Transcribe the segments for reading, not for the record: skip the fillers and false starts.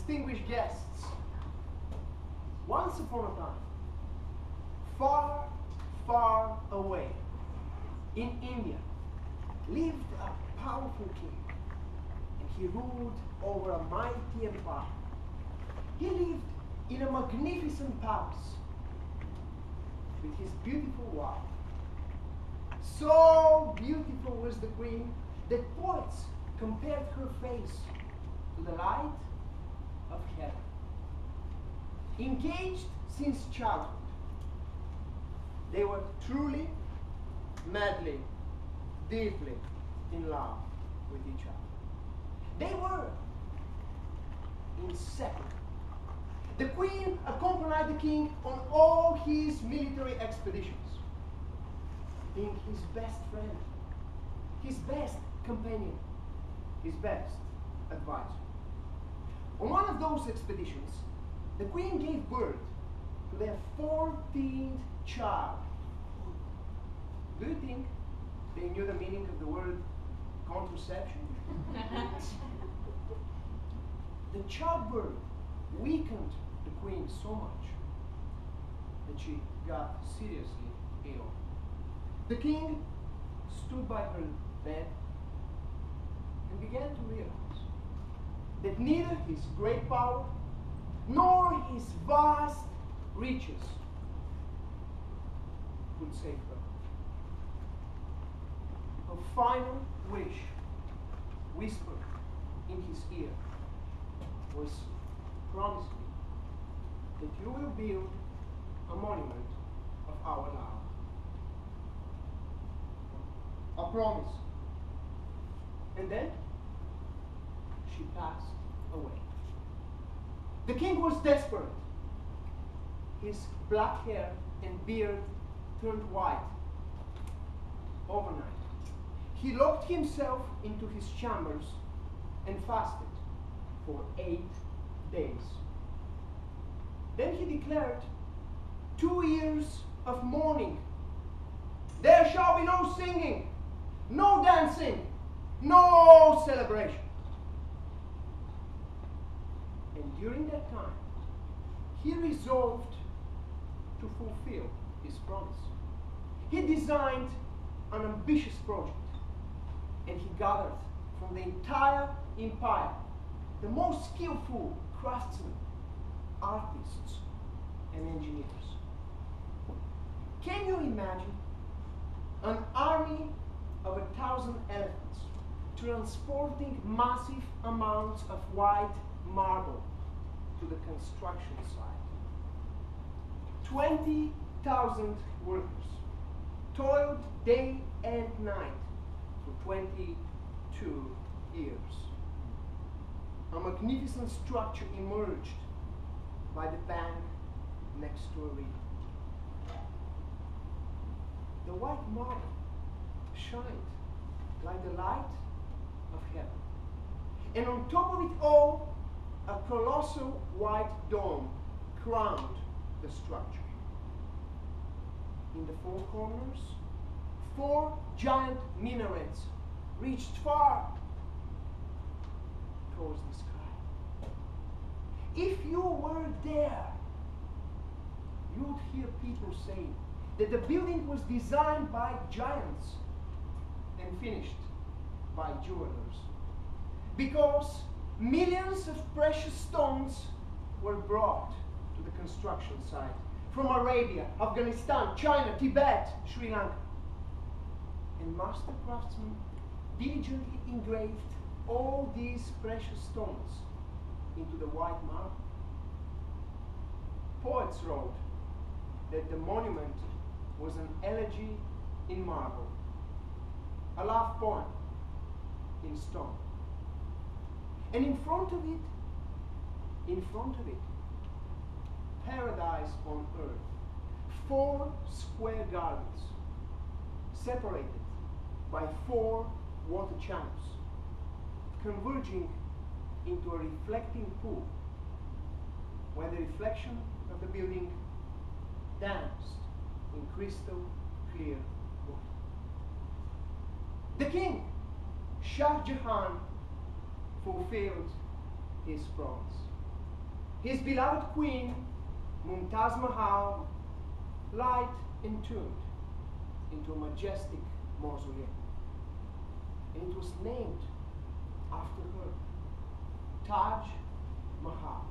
distinguished guests, once upon a time, far, far away in India, lived a powerful king, and he ruled over a mighty empire. He lived in a magnificent palace with his beautiful wife. So beautiful was the queen that poets compared her face to the light of heaven. Engaged since childhood, they were truly, madly, deeply in love with each other. They were inseparable. The queen accompanied the king on all his military expeditions, being his best friend, his best companion, his best advisor. On one of those expeditions, the queen gave birth to their 14th child. Do you think they knew the meaning of the word contraception? The childbirth weakened the queen so much that she got seriously ill. The king stood by her bed and began to realize that neither his great power nor his vast riches could save her. A final wish whispered in his ear was, promise me that you will build a monument of our love. A promise. And then she passed away. The king was desperate. His black hair and beard turned white overnight. He locked himself into his chambers and fasted for 8 days. Then he declared 2 years of mourning. There shall be no singing, no dancing, no celebration. And during that time, he resolved to fulfill his promise. He designed an ambitious project, and he gathered from the entire empire the most skillful craftsmen, artists, and engineers. Can you imagine an army of 1,000 elephants transporting massive amounts of white marble to the construction site? 20,000 workers toiled day and night for 22 years. A magnificent structure emerged by the bank next to a river. The white marble shined like the light of heaven. And on top of it all, a colossal white dome crowned the structure. In the four corners, 4 giant minarets reached far towards the sky. If you were there, you would hear people saying that the building was designed by giants and finished by jewelers, because millions of precious stones were brought to the construction site from Arabia, Afghanistan, China, Tibet, Sri Lanka. And master craftsmen diligently engraved all these precious stones into the white marble. Poets wrote that the monument was an elegy in marble, a love poem in stone. And in front of it, paradise on earth, 4 square gardens separated by 4 water channels, converging into a reflecting pool where the reflection of the building danced in crystal clear water. The king, Shah Jahan, fulfilled his promise. his beloved queen, Mumtaz Mahal, light entombed into a majestic mausoleum. And it was named after her, Taj Mahal,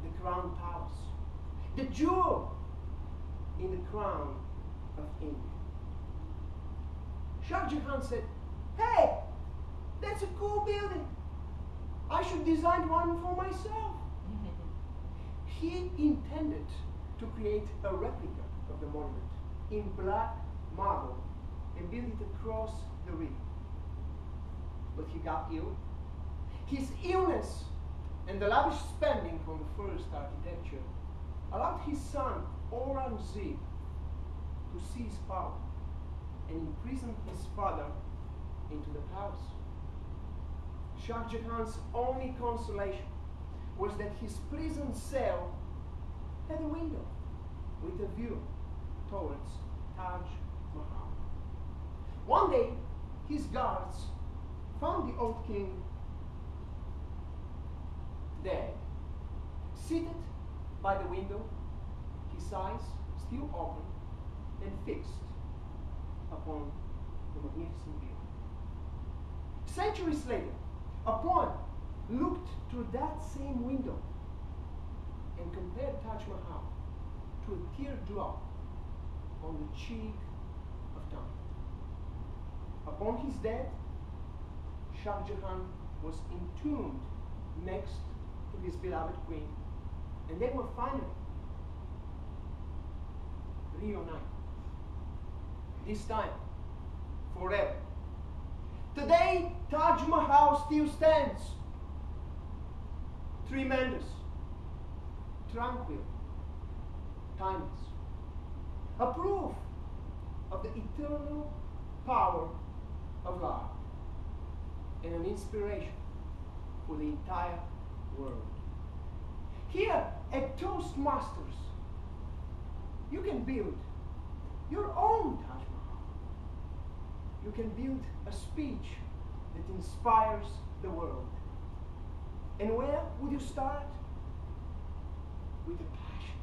the crown palace, the jewel in the crown of India. Shah Jahan said, "Hey, that's a cool building. I should design one for myself." He intended to create a replica of the monument in black marble and build it across the river. But he got ill. His illness and the lavish spending on the first architecture allowed his son Aurangzeb to seize power and imprison his father into the palace. Shah Jahan's only consolation was that his prison cell had a window with a view towards Taj Mahal. One day, his guards found the old king dead, seated by the window, his eyes still open and fixed upon the magnificent view. Centuries later, a poet looked through that same window and compared Taj Mahal to a teardrop on the cheek of time. Upon his death, Shah Jahan was entombed next to his beloved queen, and they were finally reunited. This time, forever. Today, Taj Mahal still stands, tremendous, tranquil, timeless, a proof of the eternal power of love and an inspiration for the entire world. Here at Toastmasters, you can build your own Taj Mahal. You can build a speech that inspires the world. And where would you start? With a passion.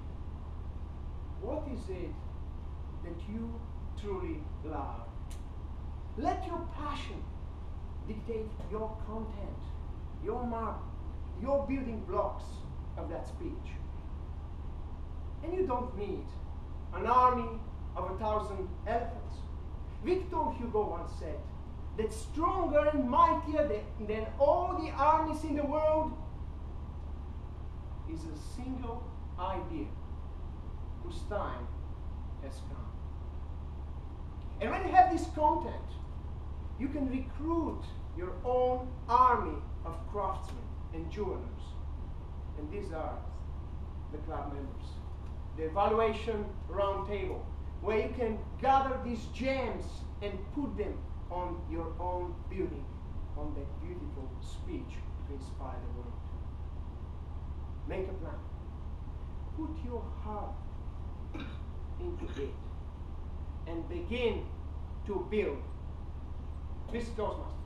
What is it that you truly love? Let your passion dictate your content, your mark, your building blocks of that speech. And you don't need an army of 1,000 elephants. Victor Hugo once said that stronger and mightier than all the armies in the world is a single idea whose time has come. And when you have this content, you can recruit your own army of craftsmen and jewelers. And these are the club members. The evaluation roundtable, where you can gather these gems and put them on your own building, on that beautiful speech to inspire the world. Make a plan. Put your heart into it and begin to build. Mr. Toastmaster.